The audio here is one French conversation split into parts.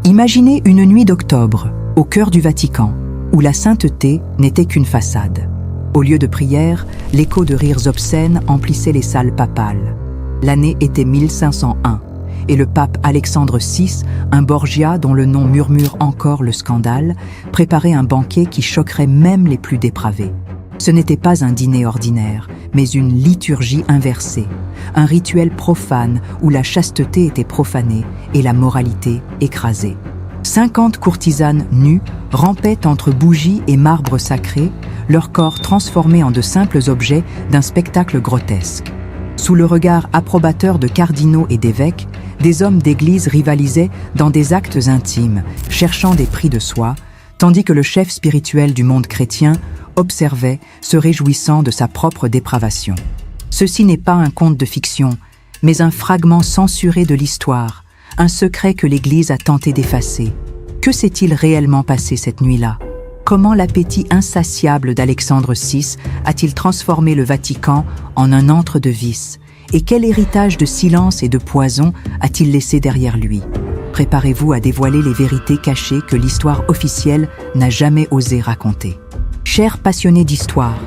Imaginez une nuit d'octobre, au cœur du Vatican, où la sainteté n'était qu'une façade. Au lieu de prière, l'écho de rires obscènes emplissait les salles papales. L'année était 1501, et le pape Alexandre VI, un Borgia dont le nom murmure encore le scandale, préparait un banquet qui choquerait même les plus dépravés. Ce n'était pas un dîner ordinaire, mais une liturgie inversée, un rituel profane où la chasteté était profanée et la moralité écrasée. 50 courtisanes nues rampaient entre bougies et marbre sacré, leur corps transformés en de simples objets d'un spectacle grotesque. Sous le regard approbateur de cardinaux et d'évêques, des hommes d'église rivalisaient dans des actes intimes, cherchant des prix de soi, tandis que le chef spirituel du monde chrétien observait, se réjouissant de sa propre dépravation. Ceci n'est pas un conte de fiction, mais un fragment censuré de l'histoire, un secret que l'Église a tenté d'effacer. Que s'est-il réellement passé cette nuit-là? Comment l'appétit insatiable d'Alexandre VI a-t-il transformé le Vatican en un antre de vice? Et quel héritage de silence et de poison a-t-il laissé derrière lui? Préparez-vous à dévoiler les vérités cachées que l'histoire officielle n'a jamais osé raconter. Chers passionnés d'histoire,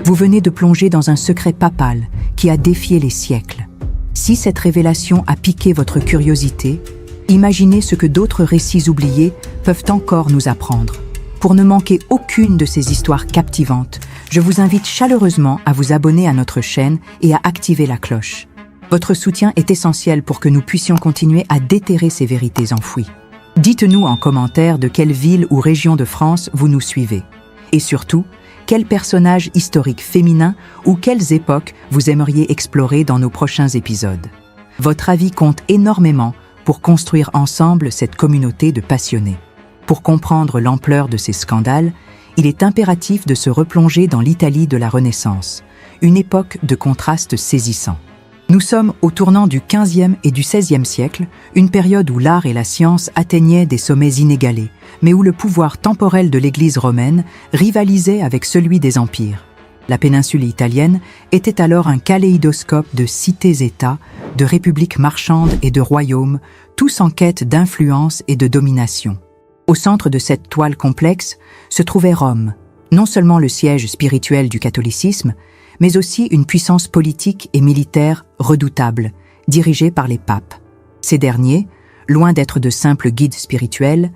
vous venez de plonger dans un secret papal qui a défié les siècles. Si cette révélation a piqué votre curiosité, imaginez ce que d'autres récits oubliés peuvent encore nous apprendre. Pour ne manquer aucune de ces histoires captivantes, je vous invite chaleureusement à vous abonner à notre chaîne et à activer la cloche. Votre soutien est essentiel pour que nous puissions continuer à déterrer ces vérités enfouies. Dites-nous en commentaire de quelle ville ou région de France vous nous suivez. Et surtout, quels personnages historiques féminins ou quelles époques vous aimeriez explorer dans nos prochains épisodes. Votre avis compte énormément pour construire ensemble cette communauté de passionnés. Pour comprendre l'ampleur de ces scandales, il est impératif de se replonger dans l'Italie de la Renaissance, une époque de contrastes saisissants. Nous sommes au tournant du XVe et du XVIe siècle, une période où l'art et la science atteignaient des sommets inégalés, mais où le pouvoir temporel de l'Église romaine rivalisait avec celui des empires. La péninsule italienne était alors un kaléidoscope de cités-États, de républiques marchandes et de royaumes, tous en quête d'influence et de domination. Au centre de cette toile complexe se trouvait Rome, non seulement le siège spirituel du catholicisme, mais aussi une puissance politique et militaire redoutable, dirigée par les papes. Ces derniers, loin d'être de simples guides spirituels,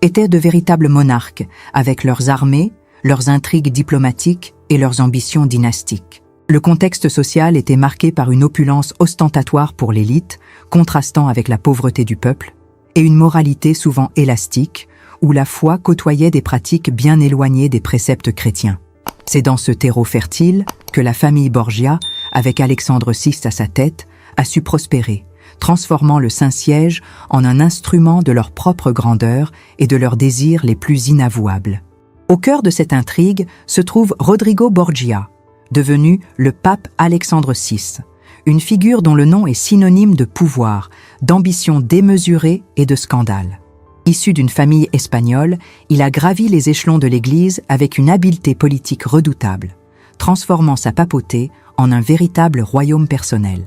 étaient de véritables monarques, avec leurs armées, leurs intrigues diplomatiques et leurs ambitions dynastiques. Le contexte social était marqué par une opulence ostentatoire pour l'élite, contrastant avec la pauvreté du peuple, et une moralité souvent élastique, où la foi côtoyait des pratiques bien éloignées des préceptes chrétiens. C'est dans ce terreau fertile que la famille Borgia, avec Alexandre VI à sa tête, a su prospérer, transformant le Saint-Siège en un instrument de leur propre grandeur et de leurs désirs les plus inavouables. Au cœur de cette intrigue se trouve Rodrigo Borgia, devenu le pape Alexandre VI, une figure dont le nom est synonyme de pouvoir, d'ambition démesurée et de scandale. Issu d'une famille espagnole, il a gravi les échelons de l'Église avec une habileté politique redoutable, transformant sa papauté en un véritable royaume personnel.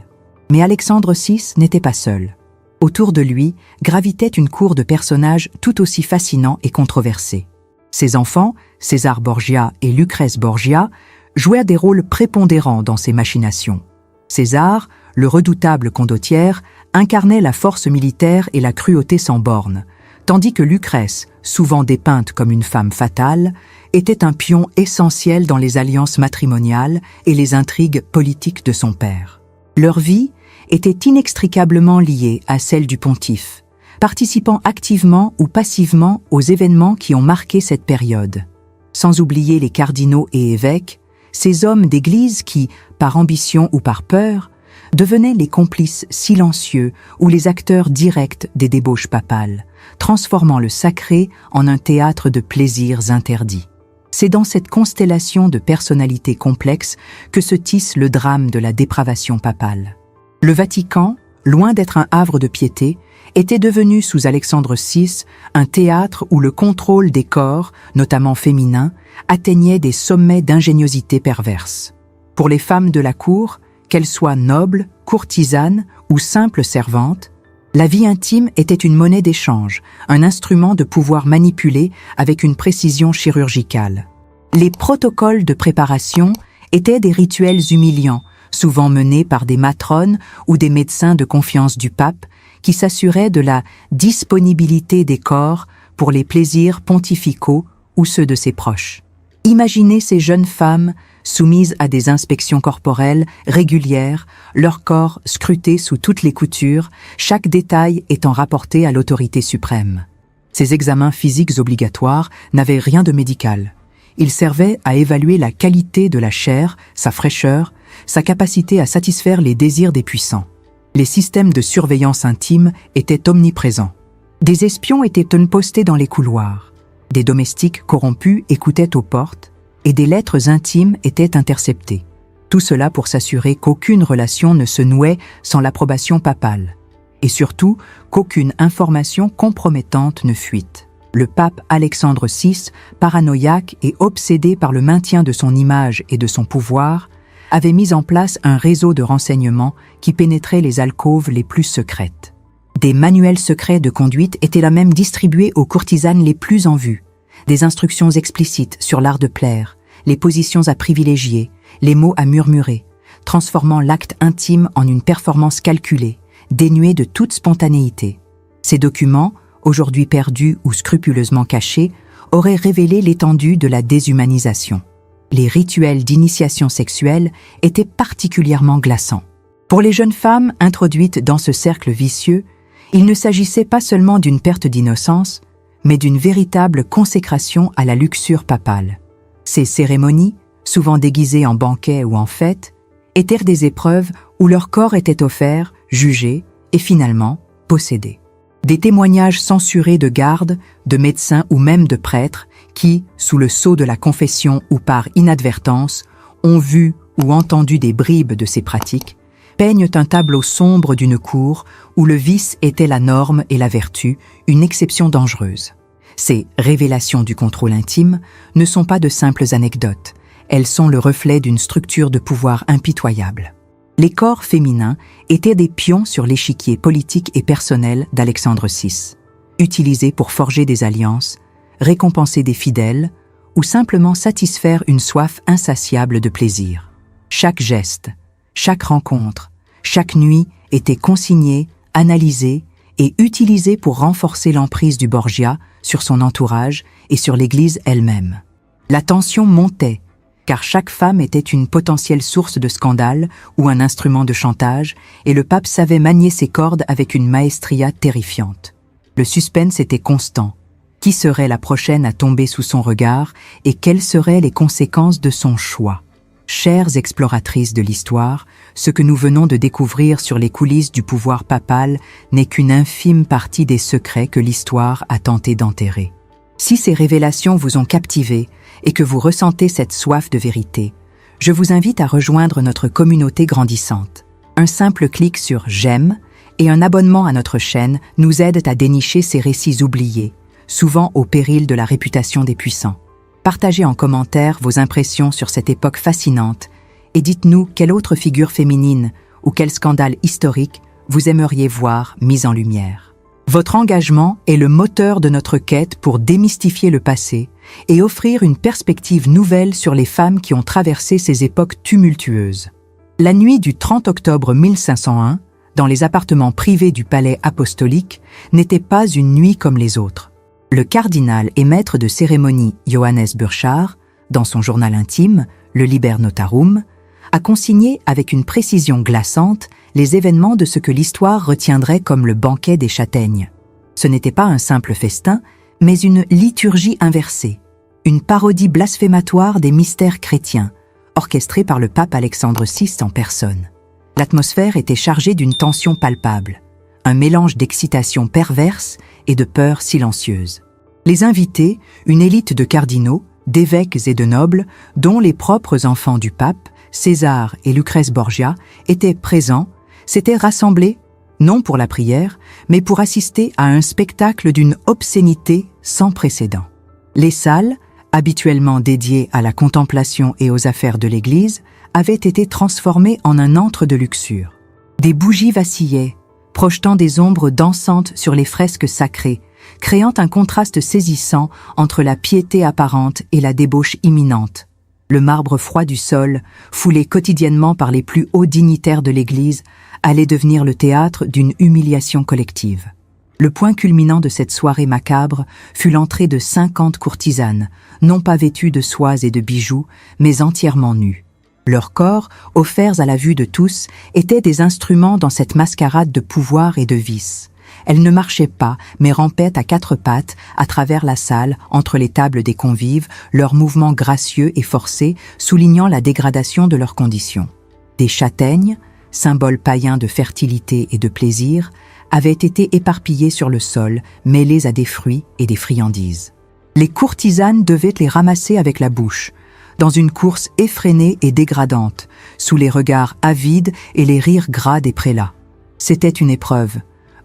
Mais Alexandre VI n'était pas seul. Autour de lui gravitait une cour de personnages tout aussi fascinants et controversés. Ses enfants, César Borgia et Lucrèce Borgia, jouèrent des rôles prépondérants dans ces machinations. César, le redoutable condottière, incarnait la force militaire et la cruauté sans bornes, tandis que Lucrèce, souvent dépeinte comme une femme fatale, était un pion essentiel dans les alliances matrimoniales et les intrigues politiques de son père. Leur vie était inextricablement liée à celle du pontife, participant activement ou passivement aux événements qui ont marqué cette période. Sans oublier les cardinaux et évêques, ces hommes d'Église qui, par ambition ou par peur, devenaient les complices silencieux ou les acteurs directs des débauches papales, transformant le sacré en un théâtre de plaisirs interdits. C'est dans cette constellation de personnalités complexes que se tisse le drame de la dépravation papale. Le Vatican, loin d'être un havre de piété, était devenu sous Alexandre VI un théâtre où le contrôle des corps, notamment féminins, atteignait des sommets d'ingéniosité perverse. Pour les femmes de la cour, qu'elles soient nobles, courtisanes ou simples servantes, La vie intime était une monnaie d'échange, un instrument de pouvoir manipuler avec une précision chirurgicale. Les protocoles de préparation étaient des rituels humiliants, souvent menés par des matrones ou des médecins de confiance du pape, qui s'assuraient de la disponibilité des corps pour les plaisirs pontificaux ou ceux de ses proches. Imaginez ces jeunes femmes soumises à des inspections corporelles régulières, leur corps scruté sous toutes les coutures, chaque détail étant rapporté à l'autorité suprême. Ces examens physiques obligatoires n'avaient rien de médical. Ils servaient à évaluer la qualité de la chair, sa fraîcheur, sa capacité à satisfaire les désirs des puissants. Les systèmes de surveillance intime étaient omniprésents. Des espions étaient postés dans les couloirs. Des domestiques corrompus écoutaient aux portes et des lettres intimes étaient interceptées. Tout cela pour s'assurer qu'aucune relation ne se nouait sans l'approbation papale. Et surtout, qu'aucune information compromettante ne fuite. Le pape Alexandre VI, paranoïaque et obsédé par le maintien de son image et de son pouvoir, avait mis en place un réseau de renseignements qui pénétrait les alcôves les plus secrètes. Des manuels secrets de conduite étaient là même distribués aux courtisanes les plus en vue. Des instructions explicites sur l'art de plaire, les positions à privilégier, les mots à murmurer, transformant l'acte intime en une performance calculée, dénuée de toute spontanéité. Ces documents, aujourd'hui perdus ou scrupuleusement cachés, auraient révélé l'étendue de la déshumanisation. Les rituels d'initiation sexuelle étaient particulièrement glaçants. Pour les jeunes femmes introduites dans ce cercle vicieux, il ne s'agissait pas seulement d'une perte d'innocence, mais d'une véritable consécration à la luxure papale. Ces cérémonies, souvent déguisées en banquets ou en fêtes, étaient des épreuves où leur corps était offert, jugé et finalement possédé. Des témoignages censurés de gardes, de médecins ou même de prêtres qui, sous le sceau de la confession ou par inadvertance, ont vu ou entendu des bribes de ces pratiques, peignent un tableau sombre d'une cour où le vice était la norme et la vertu, une exception dangereuse. Ces révélations du contrôle intime ne sont pas de simples anecdotes, elles sont le reflet d'une structure de pouvoir impitoyable. Les corps féminins étaient des pions sur l'échiquier politique et personnel d'Alexandre VI, utilisés pour forger des alliances, récompenser des fidèles ou simplement satisfaire une soif insatiable de plaisir. Chaque geste, chaque rencontre, chaque nuit était consignée, analysée et utilisée pour renforcer l'emprise du Borgia sur son entourage et sur l'Église elle-même. La tension montait, car chaque femme était une potentielle source de scandale ou un instrument de chantage, et le pape savait manier ses cordes avec une maestria terrifiante. Le suspense était constant. Qui serait la prochaine à tomber sous son regard et quelles seraient les conséquences de son choix? Chères exploratrices de l'histoire, ce que nous venons de découvrir sur les coulisses du pouvoir papal n'est qu'une infime partie des secrets que l'histoire a tenté d'enterrer. Si ces révélations vous ont captivé et que vous ressentez cette soif de vérité, je vous invite à rejoindre notre communauté grandissante. Un simple clic sur « J'aime » et un abonnement à notre chaîne nous aident à dénicher ces récits oubliés, souvent au péril de la réputation des puissants. Partagez en commentaire vos impressions sur cette époque fascinante et dites-nous quelle autre figure féminine ou quel scandale historique vous aimeriez voir mis en lumière. Votre engagement est le moteur de notre quête pour démystifier le passé et offrir une perspective nouvelle sur les femmes qui ont traversé ces époques tumultueuses. La nuit du 30 octobre 1501, dans les appartements privés du palais apostolique, n'était pas une nuit comme les autres. Le cardinal et maître de cérémonie Johannes Burchard, dans son journal intime, le Liber Notarum, a consigné avec une précision glaçante les événements de ce que l'histoire retiendrait comme le banquet des châtaignes. Ce n'était pas un simple festin, mais une liturgie inversée, une parodie blasphématoire des mystères chrétiens, orchestrée par le pape Alexandre VI en personne. L'atmosphère était chargée d'une tension palpable, un mélange d'excitation perverse et de peur silencieuse. Les invités, une élite de cardinaux, d'évêques et de nobles, dont les propres enfants du pape, César et Lucrèce Borgia, étaient présents, s'étaient rassemblés, non pour la prière, mais pour assister à un spectacle d'une obscénité sans précédent. Les salles, habituellement dédiées à la contemplation et aux affaires de l'Église, avaient été transformées en un antre de luxure. Des bougies vacillaient, projetant des ombres dansantes sur les fresques sacrées, créant un contraste saisissant entre la piété apparente et la débauche imminente. Le marbre froid du sol, foulé quotidiennement par les plus hauts dignitaires de l'Église, allait devenir le théâtre d'une humiliation collective. Le point culminant de cette soirée macabre fut l'entrée de 50 courtisanes, non pas vêtues de soies et de bijoux, mais entièrement nues. Leurs corps, offerts à la vue de tous, étaient des instruments dans cette mascarade de pouvoir et de vice. Elles ne marchaient pas, mais rampaient à quatre pattes à travers la salle, entre les tables des convives, leurs mouvements gracieux et forcés soulignant la dégradation de leurs conditions. Des châtaignes, symbole païen de fertilité et de plaisir, avaient été éparpillées sur le sol, mêlées à des fruits et des friandises. Les courtisanes devaient les ramasser avec la bouche, dans une course effrénée et dégradante, sous les regards avides et les rires gras des prélats. C'était une épreuve,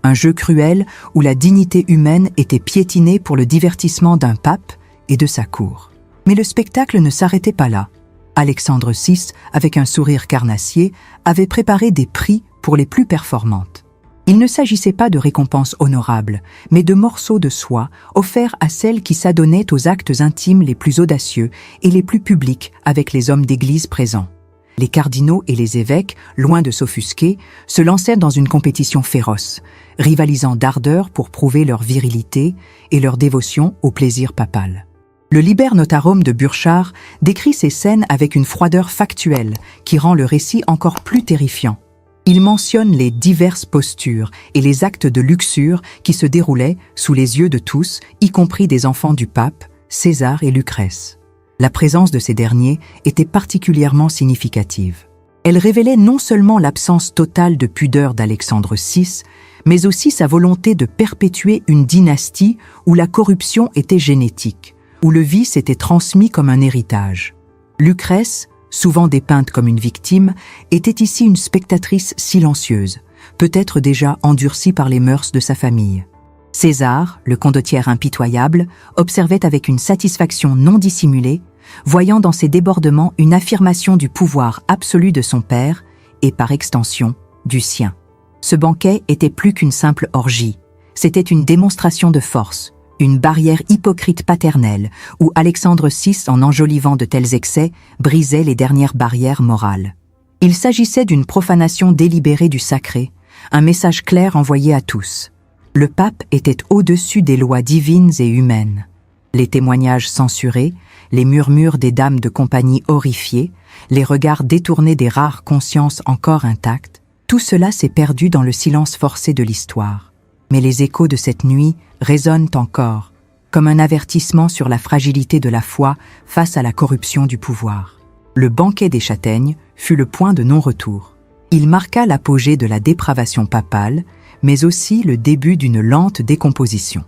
un jeu cruel où la dignité humaine était piétinée pour le divertissement d'un pape et de sa cour. Mais le spectacle ne s'arrêtait pas là. Alexandre VI, avec un sourire carnassier, avait préparé des prix pour les plus performantes. Il ne s'agissait pas de récompenses honorables, mais de morceaux de soie offerts à celles qui s'adonnaient aux actes intimes les plus audacieux et les plus publics avec les hommes d'église présents. Les cardinaux et les évêques, loin de s'offusquer, se lancèrent dans une compétition féroce, rivalisant d'ardeur pour prouver leur virilité et leur dévotion au plaisir papal. Le Liber Notarum de Burchard décrit ces scènes avec une froideur factuelle qui rend le récit encore plus terrifiant. Il mentionne les diverses postures et les actes de luxure qui se déroulaient sous les yeux de tous, y compris des enfants du pape, César et Lucrèce. La présence de ces derniers était particulièrement significative. Elle révélait non seulement l'absence totale de pudeur d'Alexandre VI, mais aussi sa volonté de perpétuer une dynastie où la corruption était génétique, où le vice était transmis comme un héritage. Lucrèce, souvent dépeinte comme une victime, était ici une spectatrice silencieuse, peut-être déjà endurcie par les mœurs de sa famille. César, le condottière impitoyable, observait avec une satisfaction non dissimulée, voyant dans ces débordements une affirmation du pouvoir absolu de son père et, par extension, du sien. Ce banquet était plus qu'une simple orgie, c'était une démonstration de force, une barrière hypocrite paternelle, où Alexandre VI, en enjolivant de tels excès, brisait les dernières barrières morales. Il s'agissait d'une profanation délibérée du sacré, un message clair envoyé à tous. Le pape était au-dessus des lois divines et humaines. Les témoignages censurés, les murmures des dames de compagnie horrifiées, les regards détournés des rares consciences encore intactes, tout cela s'est perdu dans le silence forcé de l'histoire. Mais les échos de cette nuit résonnent encore, comme un avertissement sur la fragilité de la foi face à la corruption du pouvoir. Le banquet des châtaignes fut le point de non-retour. Il marqua l'apogée de la dépravation papale, mais aussi le début d'une lente décomposition.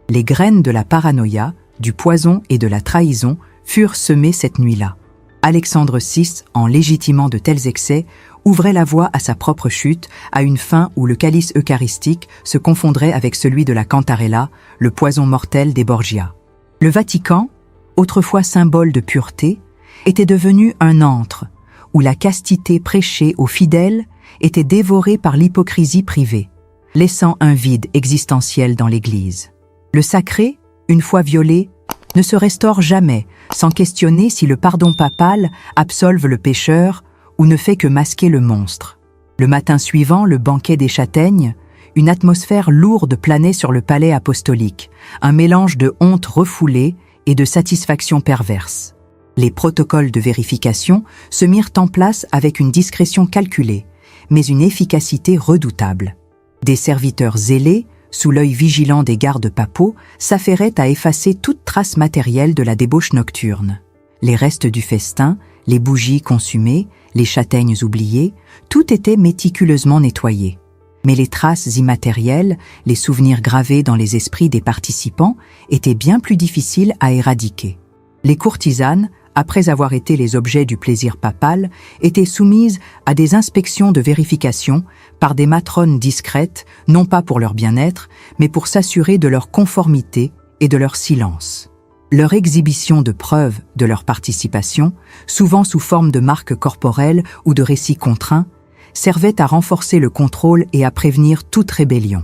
Les graines de la paranoïa, du poison et de la trahison furent semées cette nuit-là. Alexandre VI, en légitimant de tels excès, ouvrait la voie à sa propre chute, à une fin où le calice eucharistique se confondrait avec celui de la cantarella, le poison mortel des Borgia. Le Vatican, autrefois symbole de pureté, était devenu un antre, où la castité prêchée aux fidèles était dévorée par l'hypocrisie privée, laissant un vide existentiel dans l'Église. Le sacré, une fois violé, ne se restaure jamais, sans questionner si le pardon papal absolve le pécheur ou ne fait que masquer le monstre. Le matin suivant, le banquet des châtaignes, une atmosphère lourde planait sur le palais apostolique, un mélange de honte refoulée et de satisfaction perverse. Les protocoles de vérification se mirent en place avec une discrétion calculée, mais une efficacité redoutable. Des serviteurs zélés, sous l'œil vigilant des gardes papaux, s'affairaient à effacer toute trace matérielle de la débauche nocturne. Les restes du festin, les bougies consumées, les châtaignes oubliées, tout était méticuleusement nettoyé. Mais les traces immatérielles, les souvenirs gravés dans les esprits des participants, étaient bien plus difficiles à éradiquer. Les courtisanes, après avoir été les objets du plaisir papal, étaient soumises à des inspections de vérification par des matrones discrètes, non pas pour leur bien-être, mais pour s'assurer de leur conformité et de leur silence. Leur exhibition de preuves de leur participation, souvent sous forme de marques corporelles ou de récits contraints, servaient à renforcer le contrôle et à prévenir toute rébellion.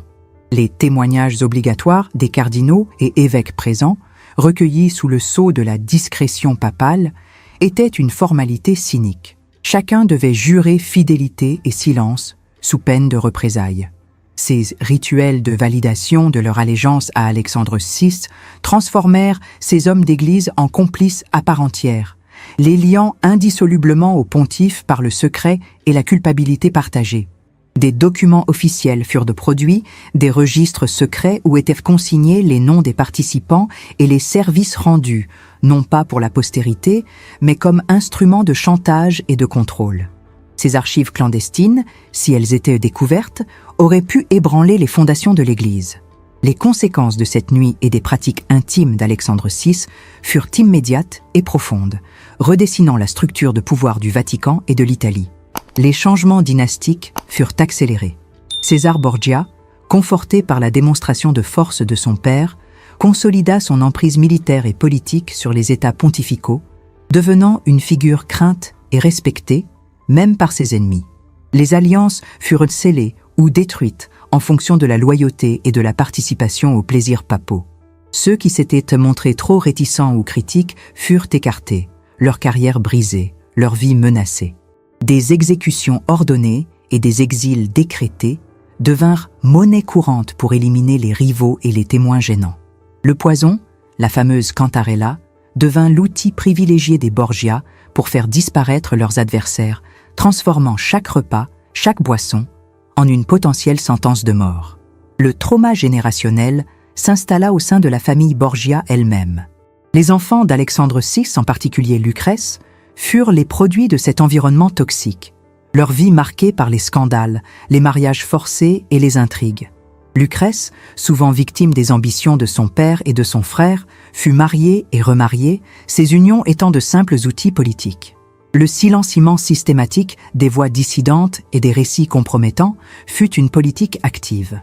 Les témoignages obligatoires des cardinaux et évêques présents, recueillis sous le sceau de la discrétion papale, étaient une formalité cynique. Chacun devait jurer fidélité et silence sous peine de représailles. Ces rituels de validation de leur allégeance à Alexandre VI transformèrent ces hommes d'Église en complices à part entière, les liant indissolublement au pontife par le secret et la culpabilité partagée. Des documents officiels furent produits, des registres secrets où étaient consignés les noms des participants et les services rendus, non pas pour la postérité, mais comme instrument de chantage et de contrôle. Ces archives clandestines, si elles étaient découvertes, auraient pu ébranler les fondations de l'Église. Les conséquences de cette nuit et des pratiques intimes d'Alexandre VI furent immédiates et profondes, redessinant la structure de pouvoir du Vatican et de l'Italie. Les changements dynastiques furent accélérés. César Borgia, conforté par la démonstration de force de son père, consolida son emprise militaire et politique sur les États pontificaux, devenant une figure crainte et respectée, même par ses ennemis. Les alliances furent scellées ou détruites en fonction de la loyauté et de la participation aux plaisirs papaux. Ceux qui s'étaient montrés trop réticents ou critiques furent écartés, leur carrière brisée, leur vie menacée. Des exécutions ordonnées et des exils décrétés devinrent monnaie courante pour éliminer les rivaux et les témoins gênants. Le poison, la fameuse cantarella, devint l'outil privilégié des Borgia pour faire disparaître leurs adversaires, transformant chaque repas, chaque boisson, en une potentielle sentence de mort. Le trauma générationnel s'installa au sein de la famille Borgia elle-même. Les enfants d'Alexandre VI, en particulier Lucrèce, furent les produits de cet environnement toxique, leur vie marquée par les scandales, les mariages forcés et les intrigues. Lucrèce, souvent victime des ambitions de son père et de son frère, fut mariée et remariée, ces unions étant de simples outils politiques. Le silenciement systématique des voix dissidentes et des récits compromettants fut une politique active.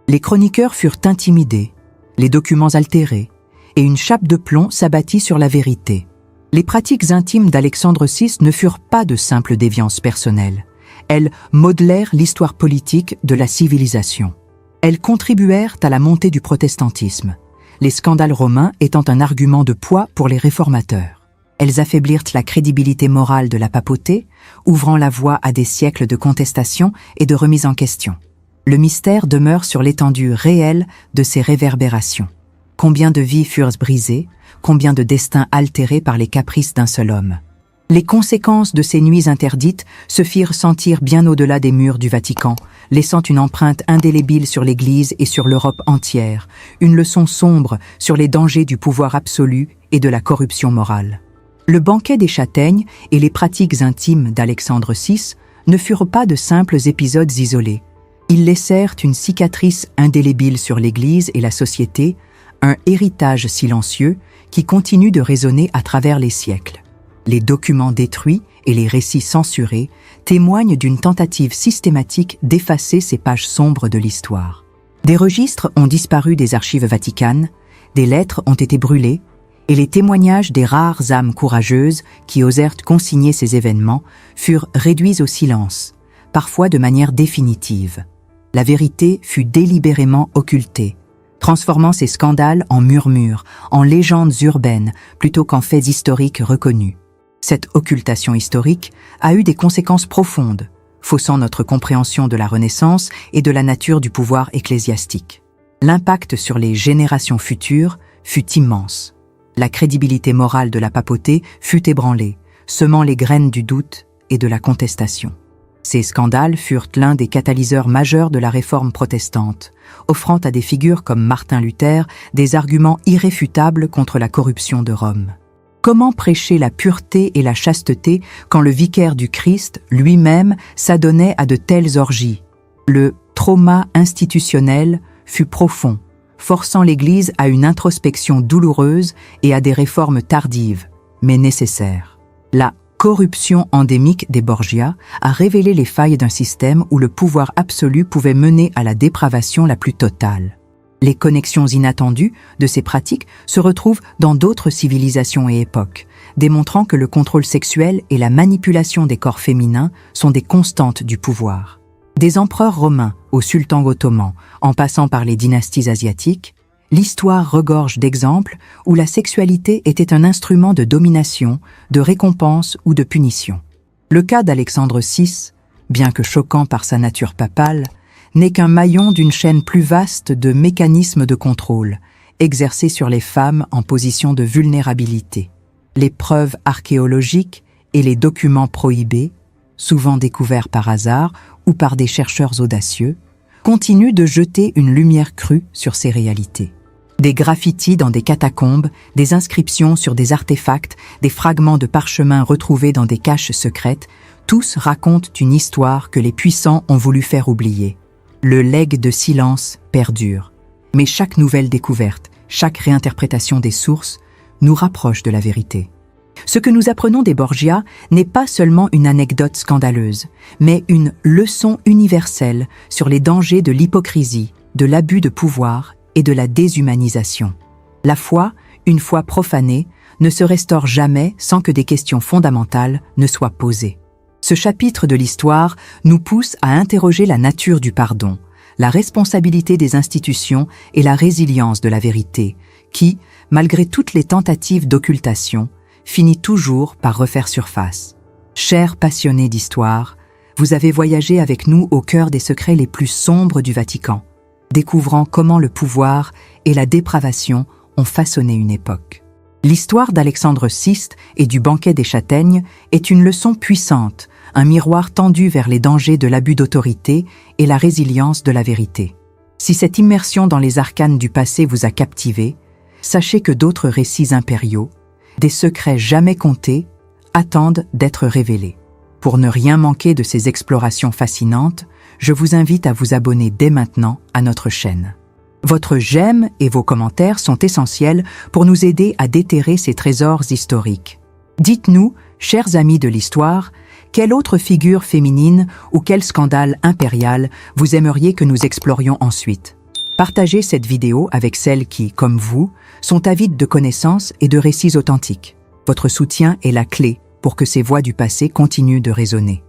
Les chroniqueurs furent intimidés, les documents altérés, et une chape de plomb s'abattit sur la vérité. Les pratiques intimes d'Alexandre VI ne furent pas de simples déviances personnelles. Elles modelèrent l'histoire politique de la civilisation. Elles contribuèrent à la montée du protestantisme, les scandales romains étant un argument de poids pour les réformateurs. Elles affaiblirent la crédibilité morale de la papauté, ouvrant la voie à des siècles de contestation et de remise en question. Le mystère demeure sur l'étendue réelle de ces réverbérations. Combien de vies furent brisées, combien de destins altérés par les caprices d'un seul homme. Les conséquences de ces nuits interdites se firent sentir bien au-delà des murs du Vatican, laissant une empreinte indélébile sur l'Église et sur l'Europe entière, une leçon sombre sur les dangers du pouvoir absolu et de la corruption morale. Le banquet des châtaignes et les pratiques intimes d'Alexandre VI ne furent pas de simples épisodes isolés. Ils laissèrent une cicatrice indélébile sur l'Église et la société, un héritage silencieux qui continue de résonner à travers les siècles. Les documents détruits et les récits censurés témoignent d'une tentative systématique d'effacer ces pages sombres de l'histoire. Des registres ont disparu des archives vaticanes, des lettres ont été brûlées, et les témoignages des rares âmes courageuses qui osèrent consigner ces événements furent réduits au silence, parfois de manière définitive. La vérité fut délibérément occultée, transformant ces scandales en murmures, en légendes urbaines, plutôt qu'en faits historiques reconnus. Cette occultation historique a eu des conséquences profondes, faussant notre compréhension de la Renaissance et de la nature du pouvoir ecclésiastique. L'impact sur les générations futures fut immense. La crédibilité morale de la papauté fut ébranlée, semant les graines du doute et de la contestation. Ces scandales furent l'un des catalyseurs majeurs de la réforme protestante, offrant à des figures comme Martin Luther des arguments irréfutables contre la corruption de Rome. Comment prêcher la pureté et la chasteté quand le vicaire du Christ lui-même s'adonnait à de telles orgies? Le trauma institutionnel fut profond, forçant l'Église à une introspection douloureuse et à des réformes tardives, mais nécessaires. La corruption endémique des Borgia a révélé les failles d'un système où le pouvoir absolu pouvait mener à la dépravation la plus totale. Les connexions inattendues de ces pratiques se retrouvent dans d'autres civilisations et époques, démontrant que le contrôle sexuel et la manipulation des corps féminins sont des constantes du pouvoir. Des empereurs romains aux sultans ottomans, en passant par les dynasties asiatiques, l'histoire regorge d'exemples où la sexualité était un instrument de domination, de récompense ou de punition. Le cas d'Alexandre VI, bien que choquant par sa nature papale, n'est qu'un maillon d'une chaîne plus vaste de mécanismes de contrôle, exercés sur les femmes en position de vulnérabilité. Les preuves archéologiques et les documents prohibés, souvent découverts par hasard ou par des chercheurs audacieux, continuent de jeter une lumière crue sur ces réalités. Des graffitis dans des catacombes, des inscriptions sur des artefacts, des fragments de parchemin retrouvés dans des caches secrètes, tous racontent une histoire que les puissants ont voulu faire oublier. Le legs de silence perdure. Mais chaque nouvelle découverte, chaque réinterprétation des sources, nous rapproche de la vérité. Ce que nous apprenons des Borgia n'est pas seulement une anecdote scandaleuse, mais une leçon universelle sur les dangers de l'hypocrisie, de l'abus de pouvoir et de la déshumanisation. La foi, une fois profanée, ne se restaure jamais sans que des questions fondamentales ne soient posées. Ce chapitre de l'histoire nous pousse à interroger la nature du pardon, la responsabilité des institutions et la résilience de la vérité, qui, malgré toutes les tentatives d'occultation, finit toujours par refaire surface. Chers passionnés d'histoire, vous avez voyagé avec nous au cœur des secrets les plus sombres du Vatican, découvrant comment le pouvoir et la dépravation ont façonné une époque. L'histoire d'Alexandre VI et du banquet des châtaignes est une leçon puissante, un miroir tendu vers les dangers de l'abus d'autorité et la résilience de la vérité. Si cette immersion dans les arcanes du passé vous a captivé, sachez que d'autres récits impériaux, des secrets jamais comptés, attendent d'être révélés. Pour ne rien manquer de ces explorations fascinantes, je vous invite à vous abonner dès maintenant à notre chaîne. Votre j'aime et vos commentaires sont essentiels pour nous aider à déterrer ces trésors historiques. Dites-nous, chers amis de l'histoire, quelle autre figure féminine ou quel scandale impérial vous aimeriez que nous explorions ensuite? Partagez cette vidéo avec celles qui, comme vous, sont avides de connaissances et de récits authentiques. Votre soutien est la clé pour que ces voix du passé continuent de résonner.